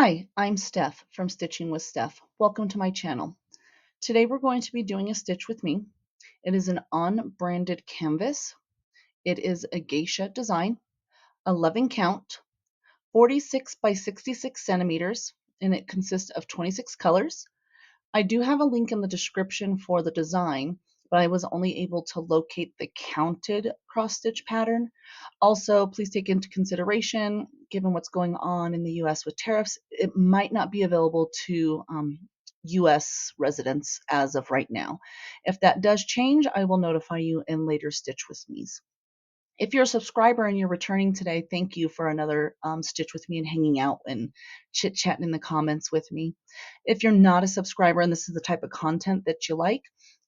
Hi, I'm Steph from Stitching with Steph. Welcome to my channel. Today we're going to be doing a stitch with me. It is an unbranded canvas. It is a Geisha design, 11 count, 46 by 66 centimeters, and it consists of 26 colors. I do have a link in the description for the design, but I was only able to locate the counted cross stitch pattern. Also, please take into consideration, given what's going on in the US with tariffs, it might not be available to US residents as of right now. If that does change, I will notify you in later Stitch with Me's. If you're a subscriber and you're returning today, thank you for another stitch with me and hanging out and chit-chatting in the comments with me. If you're not a subscriber and this is the type of content that you like,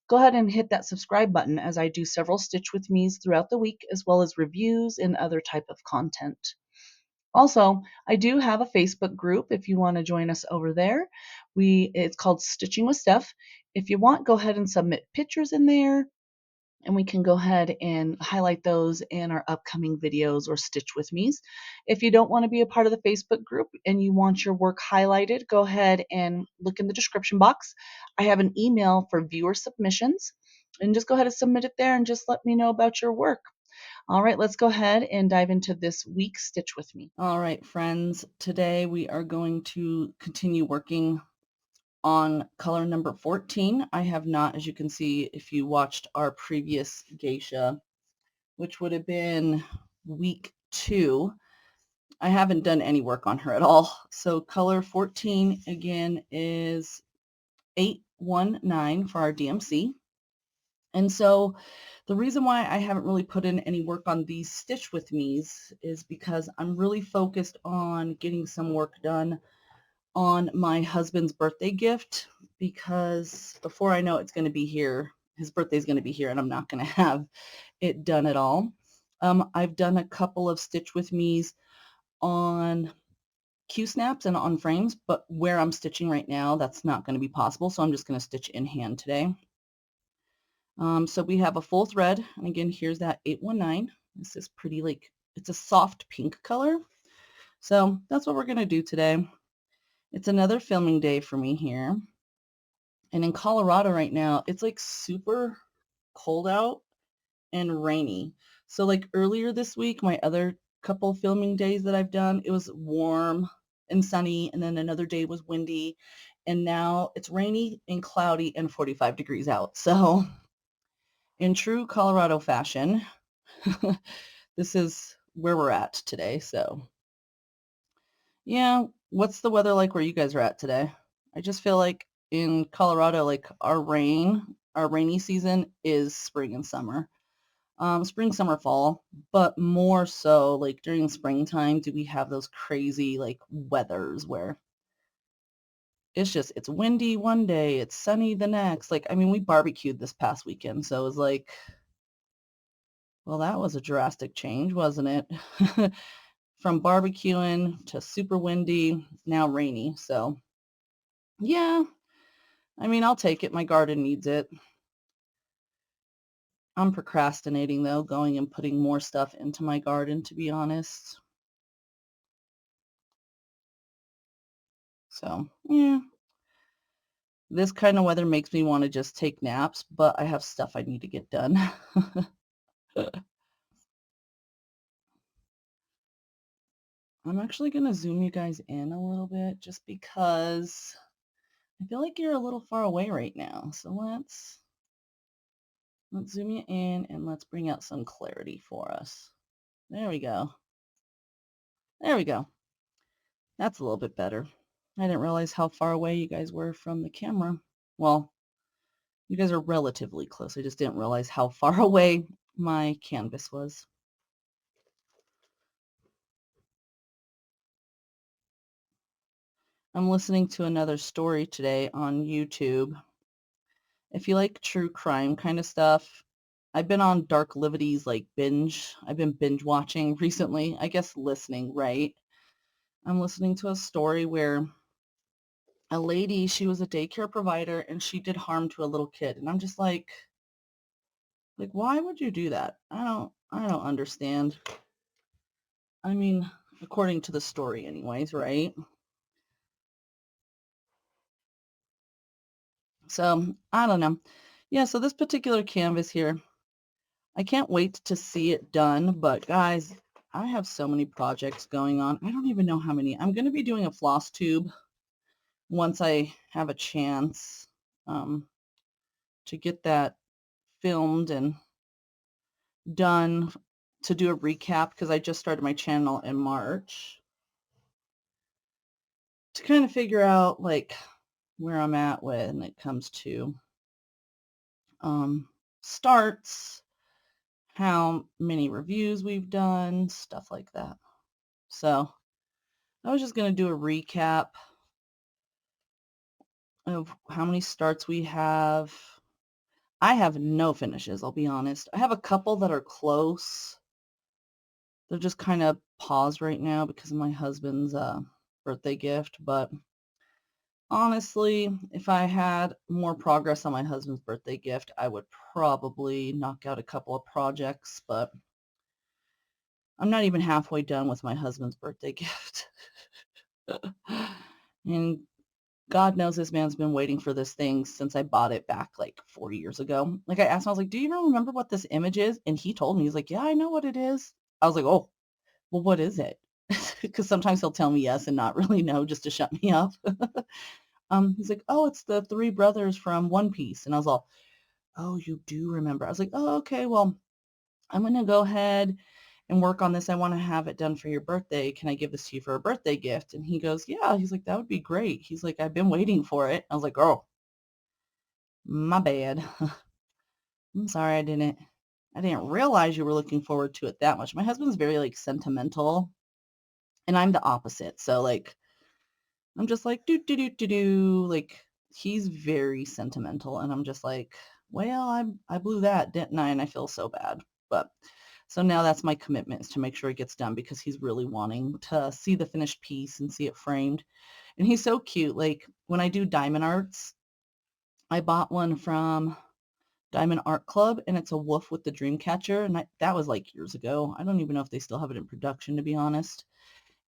go ahead and hit that subscribe button as I do several stitch with me's throughout the week, as well as reviews and other type of content. Also, I do have a Facebook group if you want to join us over there. It's called Stitching with Steph. If you want, go ahead and submit pictures in there, and we can go ahead and highlight those in our upcoming videos or stitch with me's. If you don't want to be a part of the Facebook group and you want your work highlighted, go ahead and look in the description box. I have an email for viewer submissions, and just go ahead and submit it there and just let me know about your work. All right, let's go ahead and dive into this week's stitch with me. All right, friends, today we are going to continue working on color number 14. I have not, as you can see, if you watched our previous Geisha, which would have been week 2, I haven't done any work on her at all. So color 14 again is 819 for our DMC. And so the reason why I haven't really put in any work on these stitch with me's is because I'm really focused on getting some work done on my husband's birthday gift, because before I know it's going to be here, his birthday is going to be here, and I'm not going to have it done at all. I've done a couple of stitch with me's on Q-snaps and on frames, but where I'm stitching right now, that's not going to be possible, so I'm just going to stitch in hand today. So we have a full thread, and again, here's that 819. This is pretty, like, it's a soft pink color. So that's what we're going to do today. It's another filming day for me here. And in Colorado right now, it's like super cold out and rainy. So like earlier this week, my other couple filming days that I've done, it was warm and sunny, and then another day was windy, and now it's rainy and cloudy and 45 degrees out. So in true Colorado fashion, this is where we're at today. So yeah, what's the weather like where you guys are at today? I just feel like in Colorado, like our rainy season is spring and summer. Spring, summer, fall, but more so like during springtime do we have those crazy like weathers where it's windy one day, it's sunny the next. Like, I mean, we barbecued this past weekend, so it was like, well, that was a drastic change, wasn't it? From barbecuing to super windy, now rainy. So yeah, I mean, I'll take it. My garden needs it. I'm procrastinating though, going and putting more stuff into my garden, to be honest. So yeah, this kind of weather makes me want to just take naps, but I have stuff I need to get done. I'm actually going to zoom you guys in a little bit just because I feel like you're a little far away right now. So let's zoom you in and let's bring out some clarity for us. There we go. There we go. That's a little bit better. I didn't realize how far away you guys were from the camera. Well, you guys are relatively close. I just didn't realize how far away my canvas was. I'm listening to another story today on YouTube. If you like true crime kind of stuff, I've been on Dark Livity's like binge. I've been binge watching recently. I guess listening, right? I'm listening to a story where a lady, she was a daycare provider and she did harm to a little kid. And I'm just like, why would you do that? I don't understand. I mean, according to the story anyways, right? So I don't know. Yeah, so this particular canvas here, I can't wait to see it done, but guys, I have so many projects going on. I don't even know how many. I'm going to be doing a floss tube once I have a chance to get that filmed and done, to do a recap, because I just started my channel in March, to kind of figure out like where I'm at when it comes to starts, how many reviews we've done, stuff like that. So I was just going to do a recap of how many starts we have. I have no finishes, I'll be honest. I have a couple that are close. They're just kind of paused right now because of my husband's birthday gift. But honestly, if I had more progress on my husband's birthday gift, I would probably knock out a couple of projects. But I'm not even halfway done with my husband's birthday gift. And God knows this man's been waiting for this thing since I bought it back like 4 years ago. Like I asked him, I was like, do you even remember what this image is? And he told me, he's like, yeah, I know what it is. I was like, oh, well, what is it? Because sometimes he'll tell me yes and not really know, just to shut me up. He's like, oh, it's the three brothers from One Piece. And I was all, oh, you do remember. I was like, oh, okay, well, I'm going to go ahead and work on this. I want to have it done for your birthday. Can I give this to you for a birthday gift? And he goes, yeah. He's like, that would be great. He's like, I've been waiting for it. I was like, oh, my bad. I'm sorry I didn't realize you were looking forward to it that much. My husband's very like sentimental and I'm the opposite. So like, I'm just like, do, do, do, do, do. Like, he's very sentimental. And I'm just like, well, I blew that, didn't I? And I feel so bad. But so now that's my commitment, is to make sure it gets done, because he's really wanting to see the finished piece and see it framed. And he's so cute. Like when I do diamond arts, I bought one from Diamond Art Club, and it's a wolf with the dream catcher. And that was like years ago. I don't even know if they still have it in production, to be honest.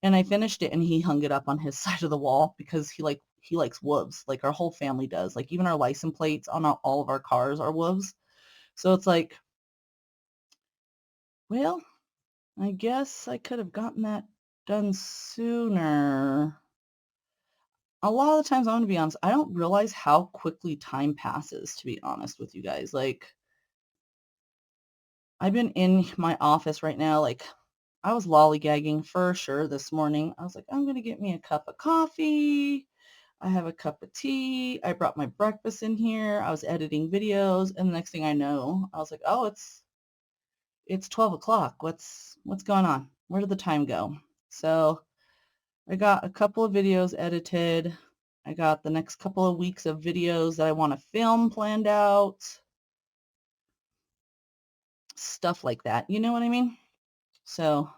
And I finished it and he hung it up on his side of the wall because he likes wolves. Like our whole family does. Like even our license plates on all of our cars are wolves. So it's like, well, I guess I could have gotten that done sooner. A lot of the times, I'm going to be honest, I don't realize how quickly time passes, to be honest with you guys. Like, I've been in my office right now, like, I was lollygagging for sure this morning. I was like, I'm going to get me a cup of coffee. I have a cup of tea. I brought my breakfast in here. I was editing videos, and the next thing I know, I was like, oh, it's 12 o'clock. What's going on? Where did the time go? So I got a couple of videos edited. I got the next couple of weeks of videos that I want to film planned out. Stuff like that. You know what I mean? So,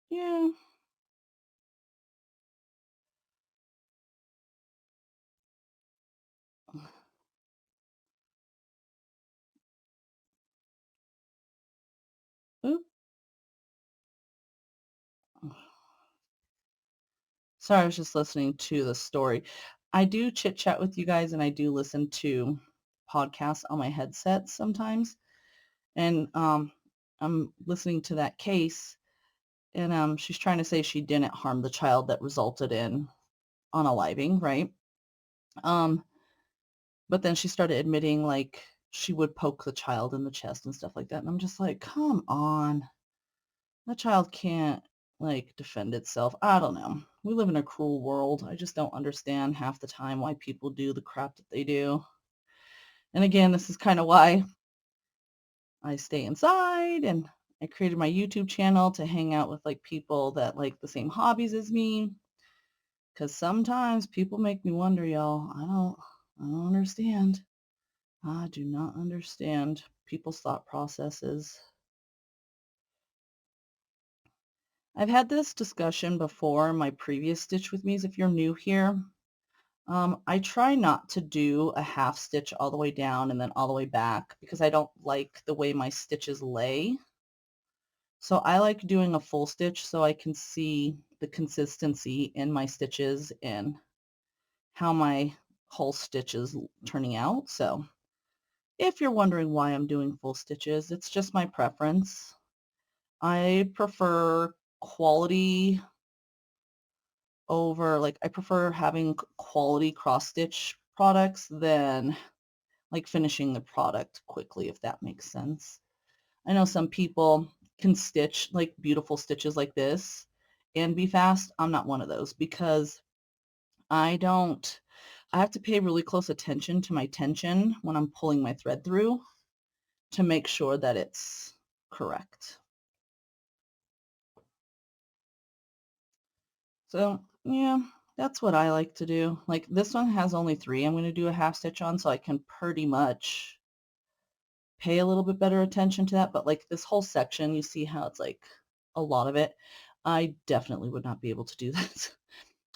yeah. Oop. Sorry, I was just listening to the story. I do chit chat with you guys, and I do listen to podcasts on my headset sometimes. And I'm listening to that case, and she's trying to say she didn't harm the child that resulted in unaliving, right? Um, but then she started admitting like she would poke the child in the chest and stuff like that. And I'm just like, come on, that child can't like defend itself. I don't know. We live in a cruel world. I just don't understand half the time why people do the crap that they do. And again, this is kind of why I stay inside, and I created my YouTube channel to hang out with like people that like the same hobbies as me. Cause sometimes people make me wonder, y'all. I don't understand. I do not understand people's thought processes. I've had this discussion before in my previous Stitch With Me's. If you're new here, I try not to do a half stitch all the way down and then all the way back, because I don't like the way my stitches lay. So I like doing a full stitch so I can see the consistency in my stitches and how my whole stitches turning out. So if you're wondering why I'm doing full stitches, it's just my preference. I prefer quality over, like, I prefer having quality cross stitch products than like finishing the product quickly, if that makes sense. I know some people can stitch like beautiful stitches like this and be fast. I'm not one of those because I don't, I have to pay really close attention to my tension when I'm pulling my thread through to make sure that it's correct. So yeah, that's what I like to do. Like this one has only 3 I'm going to do a half stitch on, so I can pretty much pay a little bit better attention to that. But like this whole section, you see how it's like a lot of it. I definitely would not be able to do that.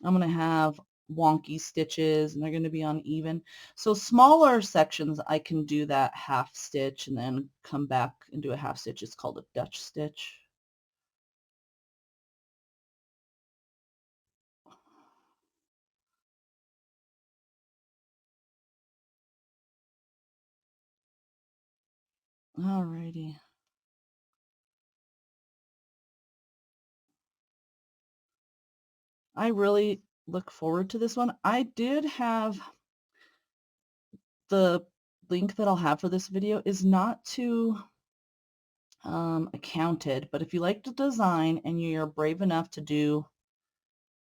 I'm going to have wonky stitches and they're going to be uneven. So smaller sections, I can do that half stitch and then come back and do a half stitch. It's called a Dutch stitch. Alrighty. I really look forward to this one. I did have the link that I'll have for this video is not too accounted, but if you like the design and you're brave enough to do,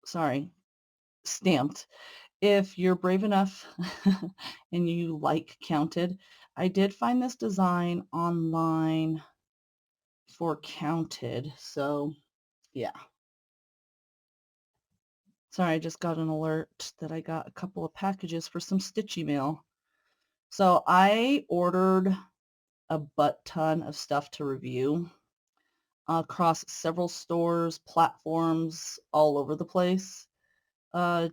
sorry, stamped, if you're brave enough and you like counted, I did find this design online for counted. So yeah. Sorry, I just got an alert that I got a couple of packages for some stitchy mail. So I ordered a butt ton of stuff to review across several stores, platforms, all over the place,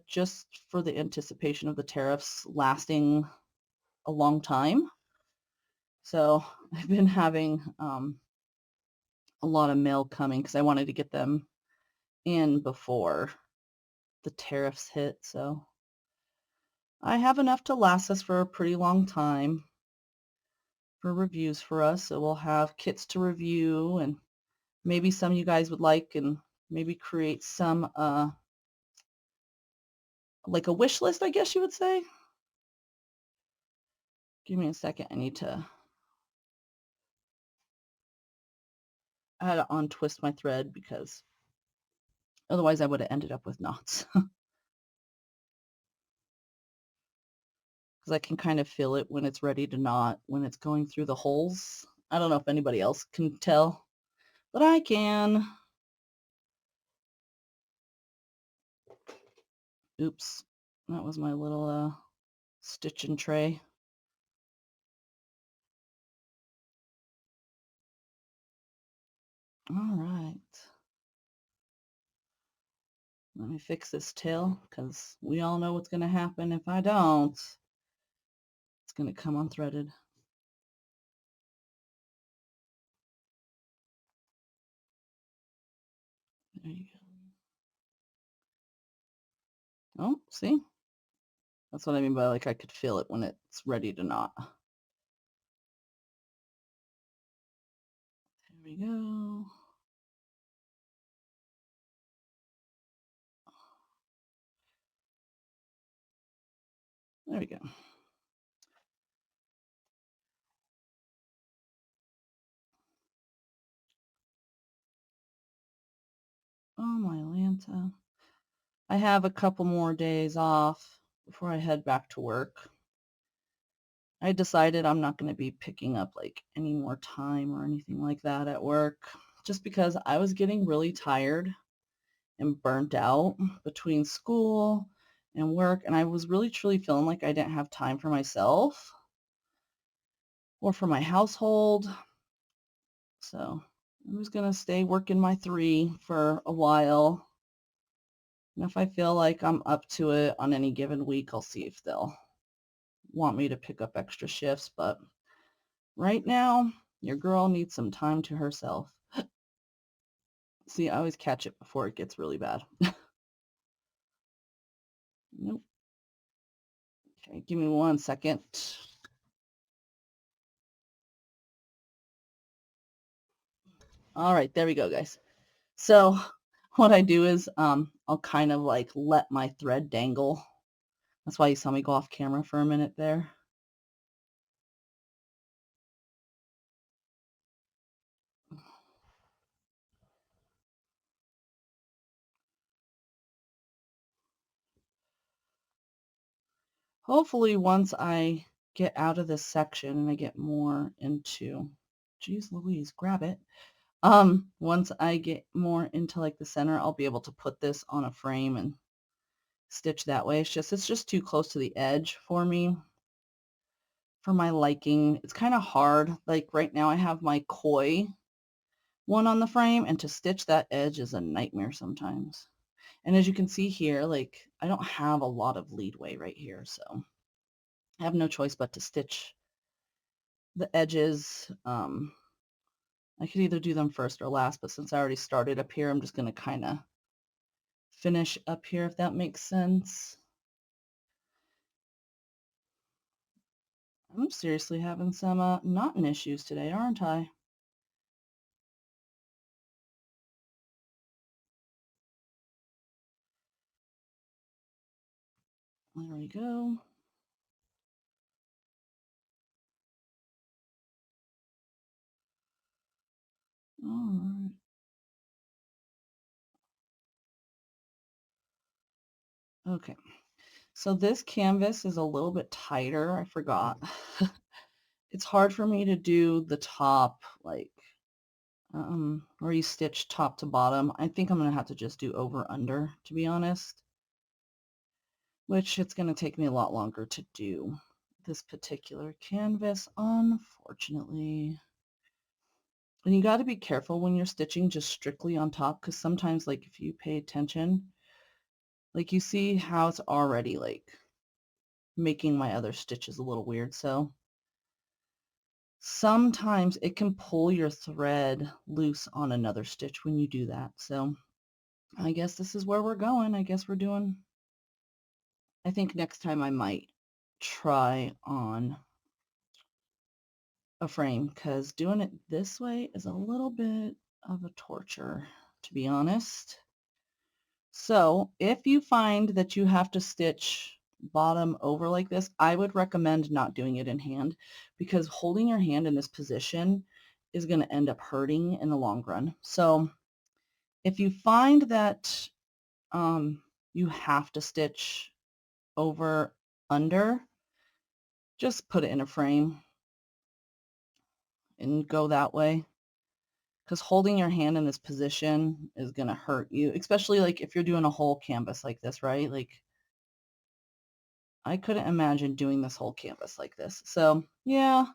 just for the anticipation of the tariffs lasting a long time. So I've been having a lot of mail coming because I wanted to get them in before the tariffs hit. So I have enough to last us for a pretty long time for reviews for us. So we'll have kits to review and maybe some you guys would like, and maybe create some like a wish list, I guess you would say. Give me a second. I need to, I had to untwist my thread because otherwise I would have ended up with knots. Because I can kind of feel it when it's ready to knot, when it's going through the holes. I don't know if anybody else can tell, but I can. Oops, that was my little stitching tray. All right. Let me fix this tail because we all know what's going to happen if I don't. It's going to come unthreaded. There you go. Oh, see? That's what I mean by like I could feel it when it's ready to knot. There we go. There we go. Oh my Lanta. I have a couple more days off before I head back to work. I decided I'm not going to be picking up like any more time or anything like that at work just because I was getting really tired and burnt out between school and work, and I was really truly feeling like I didn't have time for myself or for my household. So I'm just going to stay working my 3 for a while. And if I feel like I'm up to it on any given week, I'll see if they'll want me to pick up extra shifts. But right now, your girl needs some time to herself. See, I always catch it before it gets really bad. Nope. Okay, give me 1 second. All right, there we go, guys. So what I do is I'll kind of like let my thread dangle. That's why you saw me go off camera for a minute there. Hopefully once I get out of this section and I get more into, geez Louise, grab it. Once I get more into like the center, I'll be able to put this on a frame and stitch that way. It's just too close to the edge for me, for my liking. It's kind of hard. Like right now I have my koi one on the frame, and to stitch that edge is a nightmare sometimes. And as you can see here, like I don't have a lot of leadway right here, so I have no choice but to stitch the edges. I could either do them first or last, but since I already started up here, I'm just going to kind of finish up here, if that makes sense. I'm seriously having some knotting issues today, aren't I? There we go. All right. Okay. So this canvas is a little bit tighter. I forgot. It's hard for me to do the top, like, where you stitch top to bottom. I think I'm going to have to just do over under, to be honest, which it's going to take me a lot longer to do this particular canvas, unfortunately. And you got to be careful when you're stitching just strictly on top, because sometimes, like, if you pay attention, like, you see how it's already like making my other stitches a little weird. So sometimes it can pull your thread loose on another stitch when you do that. So I guess this is where we're going. I guess we're doing, I think next time I might try on a frame, because doing it this way is a little bit of a torture, to be honest. So if you find that you have to stitch bottom over like this, I would recommend not doing it in hand, because holding your hand in this position is going to end up hurting in the long run. So if you find that you have to stitch over under, just put it in a frame and go that way, because holding your hand in this position is going to hurt you, especially like if you're doing a whole canvas like this, right? Like, I couldn't imagine doing this whole canvas like this. So yeah,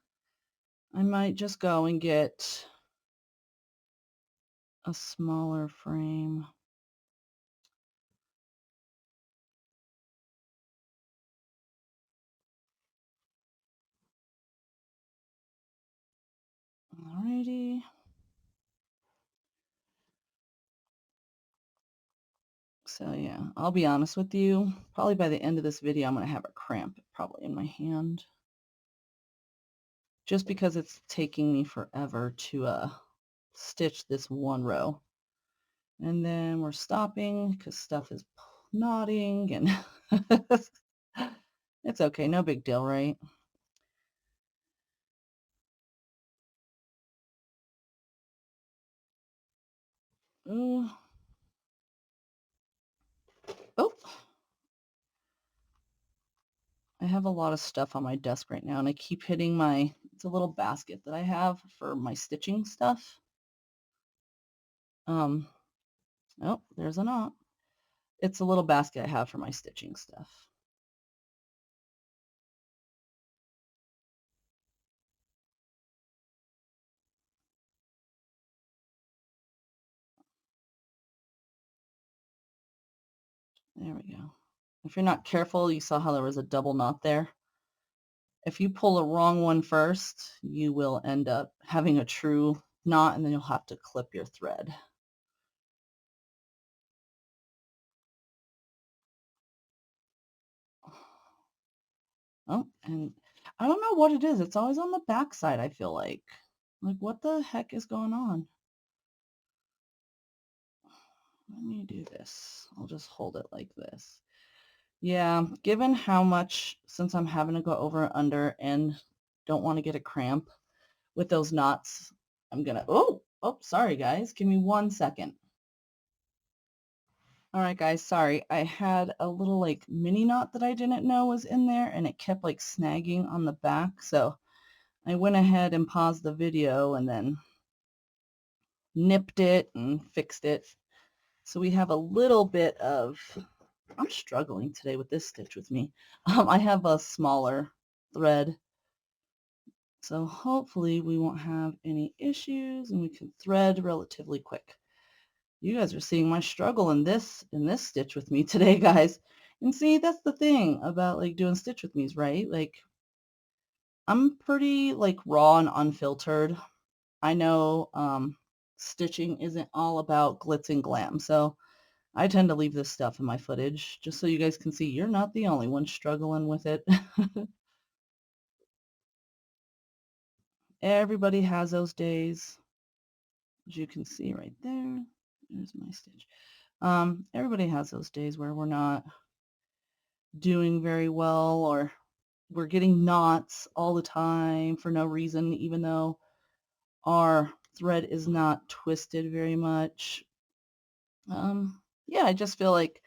I might just go and get a smaller frame. Alrighty. So yeah, I'll be honest with you, probably by the end of this video, I'm going to have a cramp probably in my hand, just because it's taking me forever to stitch this one row. And then we're stopping because stuff is knotting, and it's okay, no big deal, right? Ooh. Oh, I have a lot of stuff on my desk right now, and I keep hitting it's a little basket that I have for my stitching stuff. Oh, there's a knot. It's a little basket I have for my stitching stuff. There we go. If you're not careful, you saw how there was a double knot there. If you pull a wrong one first, you will end up having a true knot, and then you'll have to clip your thread. Oh, and I don't know what it is. It's always on the back side, I feel like. Like, what the heck is going on? Let me do this. I'll just hold it like this. Yeah, given how much, since I'm having to go over and under and don't want to get a cramp with those knots, I'm gonna, oh, sorry guys. Give me 1 second. All right, guys, sorry. I had a little like mini knot that I didn't know was in there and it kept like snagging on the back. So I went ahead and paused the video and then nipped it and fixed it. So we have a little bit of, I'm struggling today with this stitch with me. I have a smaller thread. So hopefully we won't have any issues and we can thread relatively quick. You guys are seeing my struggle in this stitch with me today, guys. And see, that's the thing about like doing stitch with me's, right? Like I'm pretty like raw and unfiltered. I know stitching isn't all about glitz and glam. So I tend to leave this stuff in my footage just so you guys can see you're not the only one struggling with it. Everybody has those days, as you can see right there. There's my stitch. Everybody has those days where we're not doing very well or we're getting knots all the time for no reason, even though our thread is not twisted very much. Yeah, I just feel like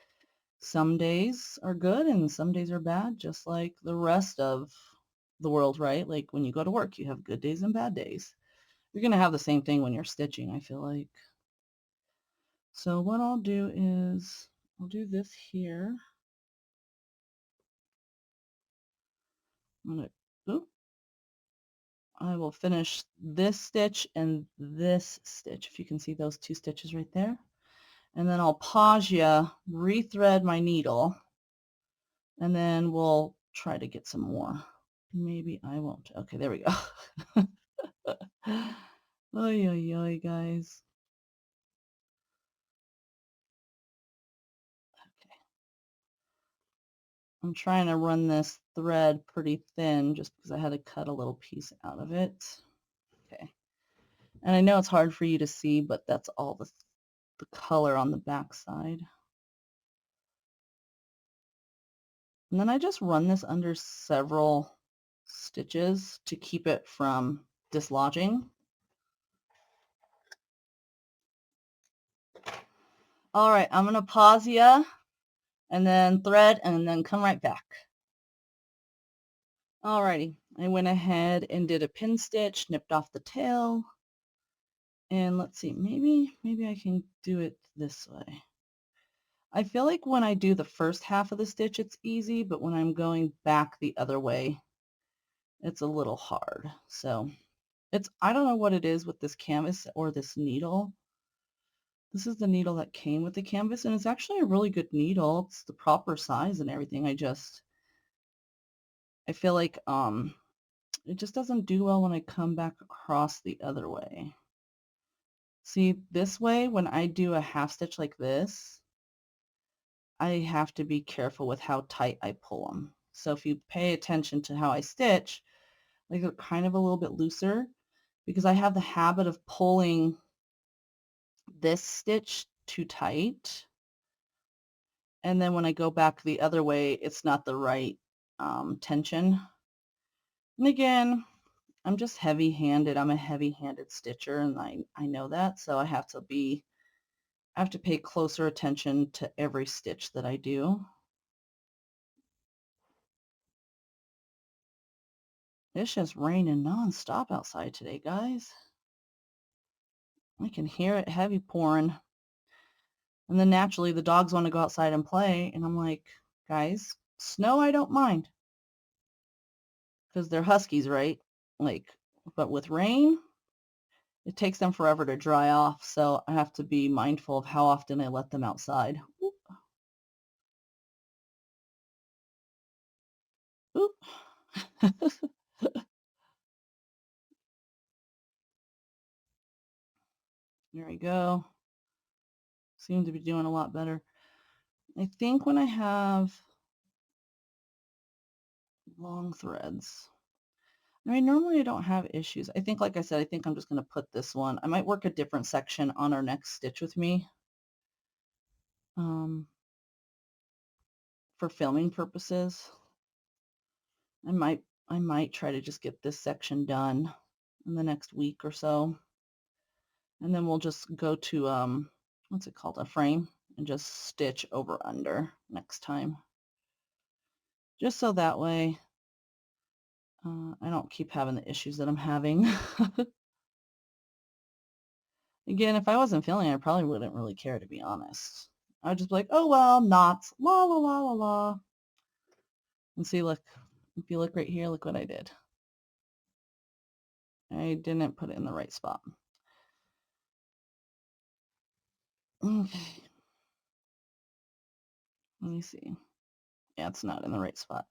some days are good and some days are bad, just like the rest of the world, right? Like when you go to work, you have good days and bad days. You're going to have the same thing when you're stitching, I feel like. So what I'll do is I'll do this here. I'm going to, I will finish this stitch and this stitch, if you can see those two stitches right there. And then I'll pause you, rethread my needle, and then we'll try to get some more. Maybe I won't. Okay, there we go. Oy, oy, oy, guys. Okay. I'm trying to run this thread pretty thin just because I had to cut a little piece out of it. Okay. And I know it's hard for you to see, but that's all the color on the back side. And then I just run this under several stitches to keep it from dislodging. All right, I'm going to pause you and then thread and then come right back. Alrighty, I went ahead and did a pin stitch, nipped off the tail, and let's see, maybe I can do it this way. I feel like when I do the first half of the stitch, it's easy, but when I'm going back the other way, it's a little hard. So I don't know what it is with this canvas or this needle. This is the needle that came with the canvas, and it's actually a really good needle. It's the proper size and everything. I feel like it just doesn't do well when I come back across the other way. See, this way, when I do a half stitch like this, I have to be careful with how tight I pull them. So if you pay attention to how I stitch, like they're kind of a little bit looser because I have the habit of pulling this stitch too tight. And then when I go back the other way, it's not the right tension. And again, I'm just heavy-handed. I'm a heavy-handed stitcher, and I know that, so I have to pay closer attention to every stitch that I do. It's just raining nonstop outside today, guys. I can hear it heavy pouring. And then naturally the dogs want to go outside and play, and I'm like, guys, snow I don't mind. Because they're huskies, right? Like, but with rain, it takes them forever to dry off, so I have to be mindful of how often I let them outside. Oop. Oop. There we go. Seem to be doing a lot better. I think when I have long threads. I mean, normally I don't have issues. I think, like I said, I think I'm just going to put this one. I might work a different section on our next stitch with me for filming purposes. I might try to just get this section done in the next week or so. And then we'll just go to, what's it called, a frame, and just stitch over under next time. Just so that way I don't keep having the issues that I'm having. Again, if I wasn't feeling it, I probably wouldn't really care, to be honest. I would just be like, oh, well, knots, la, la, la, la, la. And see, look, if you look right here, look what I did. I didn't put it in the right spot. Okay. Let me see. Yeah, it's not in the right spot.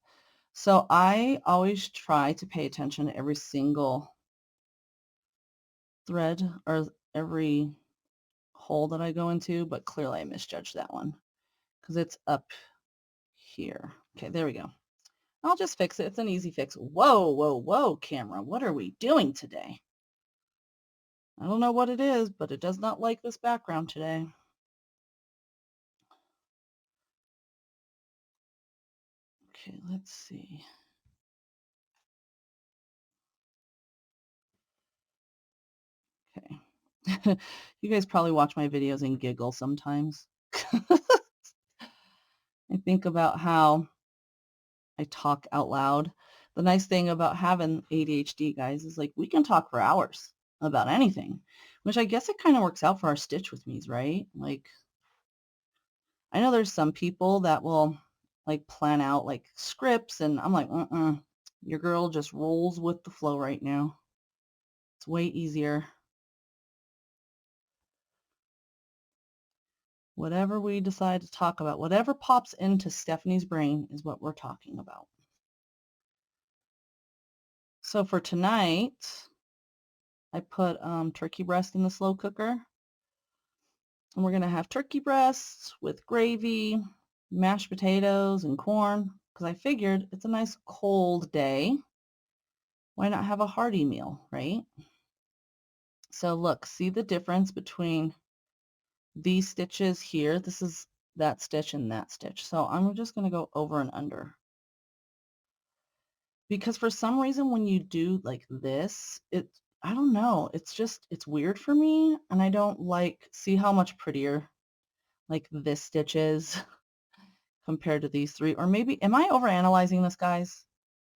So I always try to pay attention to every single thread or every hole that I go into, but clearly I misjudged that one because it's up here. Okay, there we go. I'll just fix it. It's an easy fix. Whoa, whoa, whoa, camera. What are we doing today? I don't know what it is, but it does not like this background today. Okay, let's see. Okay. You guys probably watch my videos and giggle sometimes. I think about how I talk out loud. The nice thing about having ADHD, guys, is like we can talk for hours about anything, which I guess it kind of works out for our stitch with me's, right? Like, I know there's some people that will like plan out like scripts, and I'm like, your girl just rolls with the flow right now. It's way easier. Whatever we decide to talk about, whatever pops into Stephanie's brain is what we're talking about. So for tonight, I put turkey breast in the slow cooker. And we're going to have turkey breasts with gravy, mashed potatoes, and corn, because I figured it's a nice cold day. Why not have a hearty meal, right? So look, see the difference between these stitches here? This is that stitch and that stitch. So I'm just going to go over and under. Because for some reason when you do like this, I don't know, it's weird for me, and I don't like, see how much prettier like this stitch is compared to these three? Or maybe, am I overanalyzing this, guys?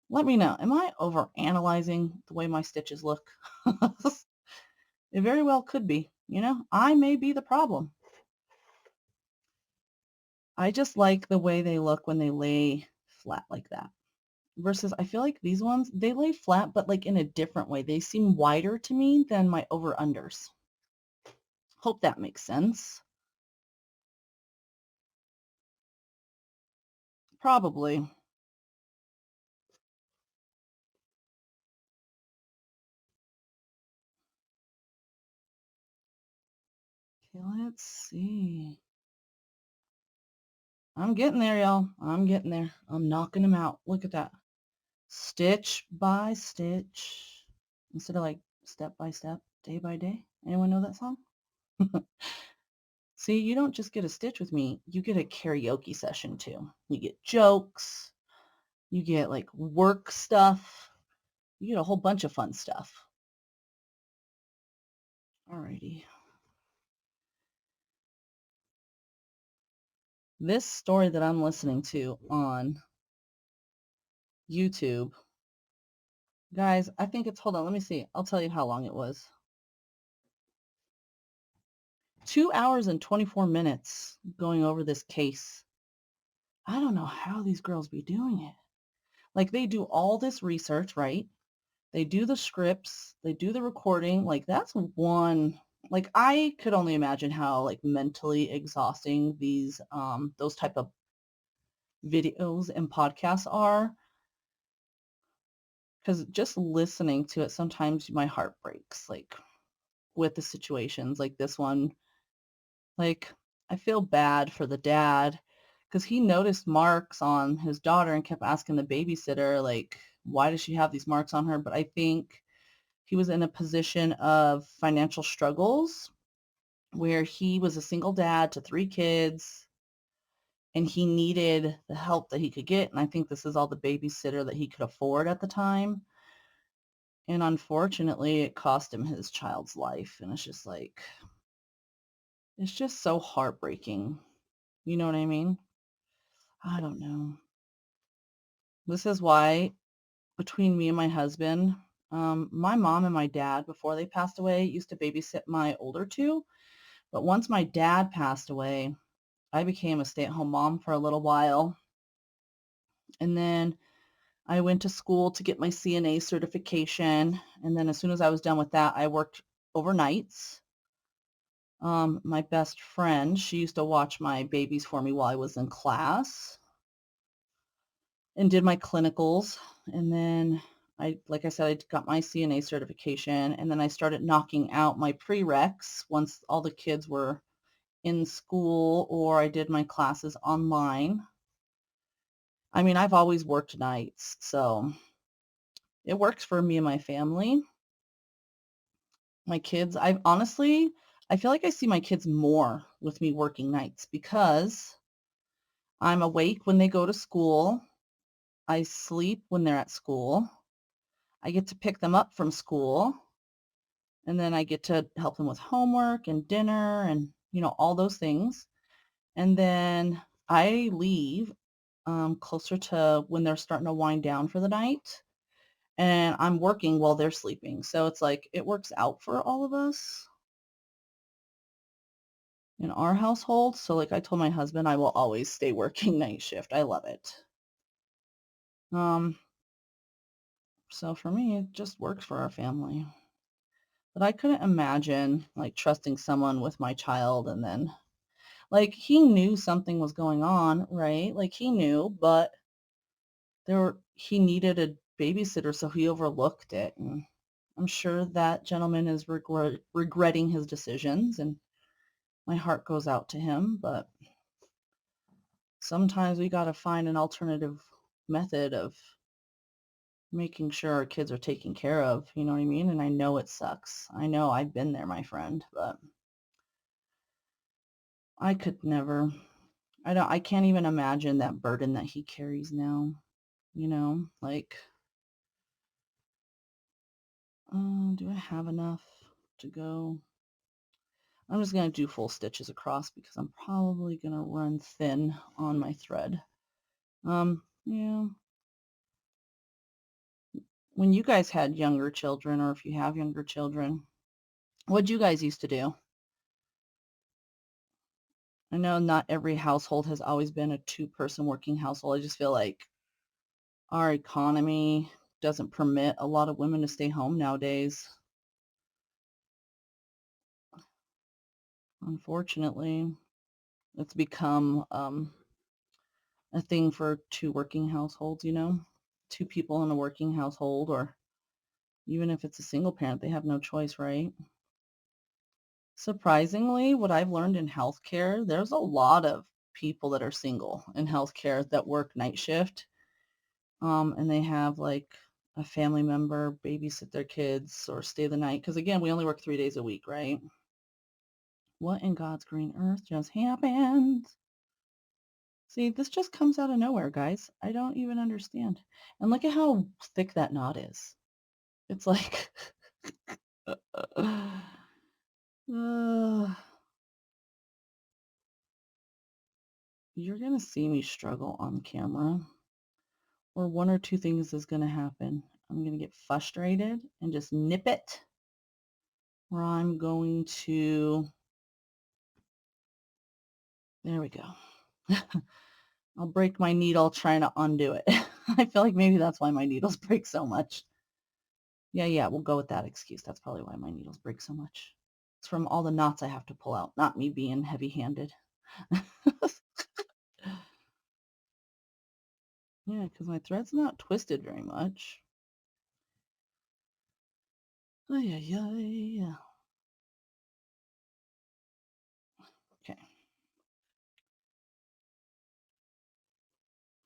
Let me know. Am I overanalyzing the way my stitches look? It very well could be. You know, I may be the problem. I just like the way they look when they lay flat like that. Versus I feel like these ones, they lay flat, but like in a different way. They seem wider to me than my over-unders. Hope that makes sense. Probably. Okay, let's see. I'm getting there, y'all. I'm getting there. I'm knocking them out. Look at that. Stitch by stitch. Instead of like step by step, day by day. Anyone know that song? See, you don't just get a stitch with me. You get a karaoke session too. You get jokes. You get like work stuff. You get a whole bunch of fun stuff. Alrighty. This story that I'm listening to on YouTube, guys, I think it's, hold on, let me see. I'll tell you how long it was. 2 hours and 24 minutes going over this case. I don't know how these girls be doing it. Like, they do all this research, right? They do the scripts, they do the recording. Like, that's one, like, I could only imagine how like mentally exhausting these those type of videos and podcasts are, because just listening to it, sometimes my heart breaks, like with the situations like this one. Like, I feel bad for the dad because he noticed marks on his daughter and kept asking the babysitter, like, why does she have these marks on her? But I think he was in a position of financial struggles where he was a single dad to 3 kids and he needed the help that he could get. And I think this is all the babysitter that he could afford at the time. And unfortunately, it cost him his child's life. And it's just like, it's just so heartbreaking. You know what I mean? I don't know. This is why between me and my husband, my mom and my dad, before they passed away, used to babysit my older two. But once my dad passed away, I became a stay-at-home mom for a little while. And then I went to school to get my CNA certification. And then as soon as I was done with that, I worked overnights. My best friend, she used to watch my babies for me while I was in class and did my clinicals. And then like I said, I got my CNA certification and then I started knocking out my prereqs once all the kids were in school or I did my classes online. I mean, I've always worked nights, so it works for me and my family. My kids, I feel like I see my kids more with me working nights because I'm awake when they go to school. I sleep when they're at school. I get to pick them up from school. And then I get to help them with homework and dinner and, all those things. And then I leave closer to when they're starting to wind down for the night. And I'm working while they're sleeping. So it's like it works out for all of us in our household. So like I told my husband, I will always stay working night shift. I love it. So for me, it just works for our family. But I couldn't imagine like trusting someone with my child and then like he knew something was going on, right? Like he knew, but he needed a babysitter, so he overlooked it. And I'm sure that gentleman is regretting his decisions and my heart goes out to him, but sometimes we got to find an alternative method of making sure our kids are taken care of, you know what I mean? And I know it sucks. I know I've been there, my friend, but I could never. I can't even imagine that burden that he carries now, like, do I have enough to go? I'm just going to do full stitches across because I'm probably going to run thin on my thread. Yeah. When you guys had younger children, or if you have younger children, what'd you guys used to do? I know not every household has always been a two-person working household. I just feel like our economy doesn't permit a lot of women to stay home nowadays. Unfortunately, it's become a thing for two working households, two people in a working household, or even if it's a single parent, they have no choice, right? Surprisingly, what I've learned in healthcare, there's a lot of people that are single in healthcare that work night shift, and they have like a family member babysit their kids or stay the night. Because again, we only work 3 days a week, right? What in God's green earth just happened? See, this just comes out of nowhere, guys. I don't even understand. And look at how thick that knot is. It's like, you're going to see me struggle on camera, or one or two things is going to happen. I'm going to get frustrated and just nip it, or I'm going to, there we go. I'll break my needle trying to undo it. I feel like maybe that's why my needles break so much. Yeah, we'll go with that excuse. That's probably why my needles break so much. It's from all the knots I have to pull out, not me being heavy-handed. Yeah, because my thread's not twisted very much. Yeah. Okay.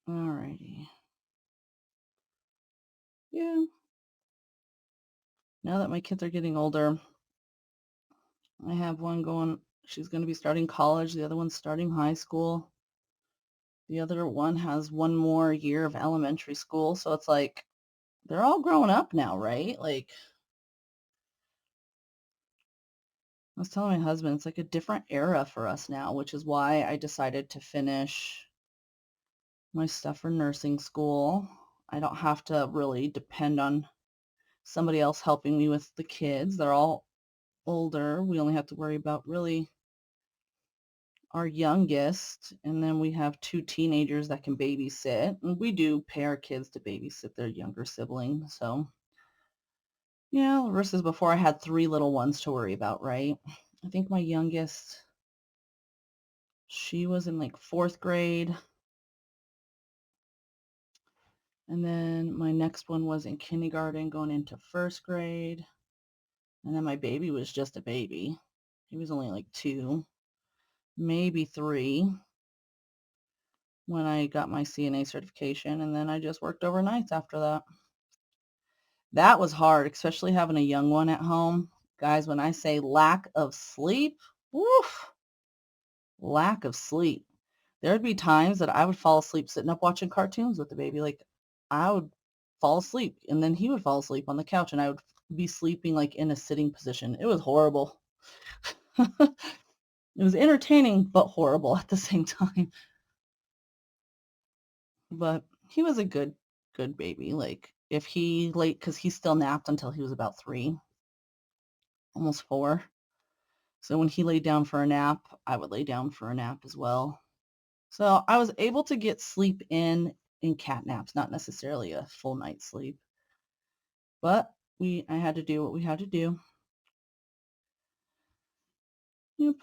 Alrighty. Yeah. Now that my kids are getting older, I have one going, she's going to be starting college. The other one's starting high school. The other one has one more year of elementary school. So it's like, they're all grown up now, right? Like, I was telling my husband, it's like a different era for us now, which is why I decided to finish my stuff for nursing school. I don't have to really depend on somebody else helping me with the kids. They're all older. We only have to worry about really our youngest, and then we have two teenagers that can babysit. And we do pay our kids to babysit their younger sibling. So, yeah, versus before I had three little ones to worry about, right? I think my youngest, she was in like fourth grade. And then my next one was in kindergarten going into first grade. And then my baby was just a baby. He was only like 2, maybe 3 when I got my CNA certification. And then I just worked overnights after that. That was hard, especially having a young one at home. Guys, when I say lack of sleep, woof, lack of sleep. There'd be times that I would fall asleep sitting up watching cartoons with the baby. Like, I would fall asleep and then he would fall asleep on the couch and I would be sleeping like in a sitting position. It was horrible. It was entertaining but horrible at the same time. But he was a good baby. Like, if he late, because he still napped until he was about 3, almost 4. So when he laid down for a nap, I would lay down for a nap as well. So I was able to get sleep in cat naps, not necessarily a full night's sleep. But I had to do what we had to do. Yep.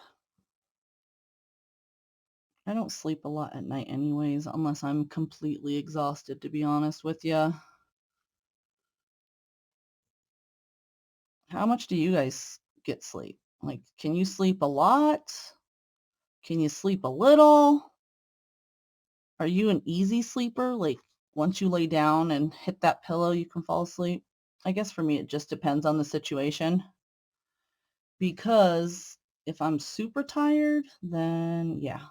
I don't sleep a lot at night anyways, unless I'm completely exhausted, to be honest with you. How much do you guys get sleep? Like, can you sleep a lot? Can you sleep a little? Are you an easy sleeper? Like, once you lay down and hit that pillow, you can fall asleep? I guess for me, it just depends on the situation. Because if I'm super tired, then yeah.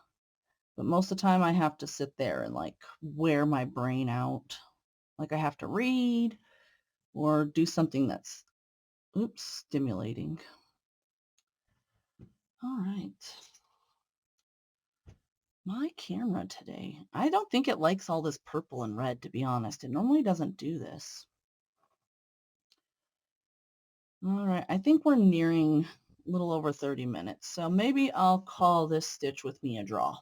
But most of the time, I have to sit there and like wear my brain out. Like, I have to read or do something that's, stimulating. All right. My camera today, I don't think it likes all this purple and red, to be honest. It normally doesn't do this. All right, I think we're nearing a little over 30 minutes, so maybe I'll call this stitch with me a draw.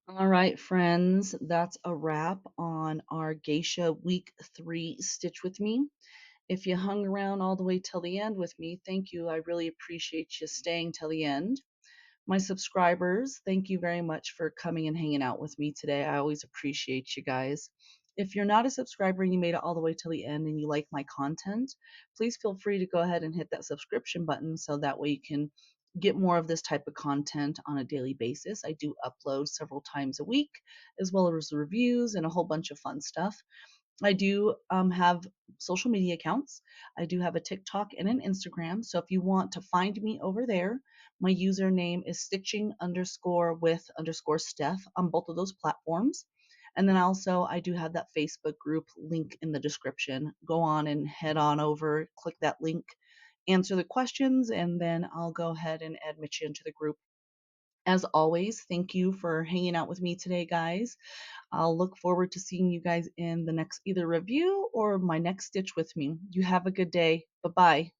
All right, friends, that's a wrap on our Geisha Week 3 Stitch with Me. If you hung around all the way till the end with me, thank you. I really appreciate you staying till the end. My subscribers, thank you very much for coming and hanging out with me today. I always appreciate you guys. If you're not a subscriber and you made it all the way till the end and you like my content, please feel free to go ahead and hit that subscription button so that way you can get more of this type of content on a daily basis. I do upload several times a week, as well as reviews and a whole bunch of fun stuff. I do have social media accounts. I do have a TikTok and an Instagram. So if you want to find me over there, my username is stitching_with_Steph on both of those platforms. And then also, I do have that Facebook group link in the description. Go on and head on over, click that link, answer the questions, and then I'll go ahead and admit you into the group. As always, thank you for hanging out with me today, guys. I'll look forward to seeing you guys in the next either review or my next stitch with me. You have a good day. Bye bye.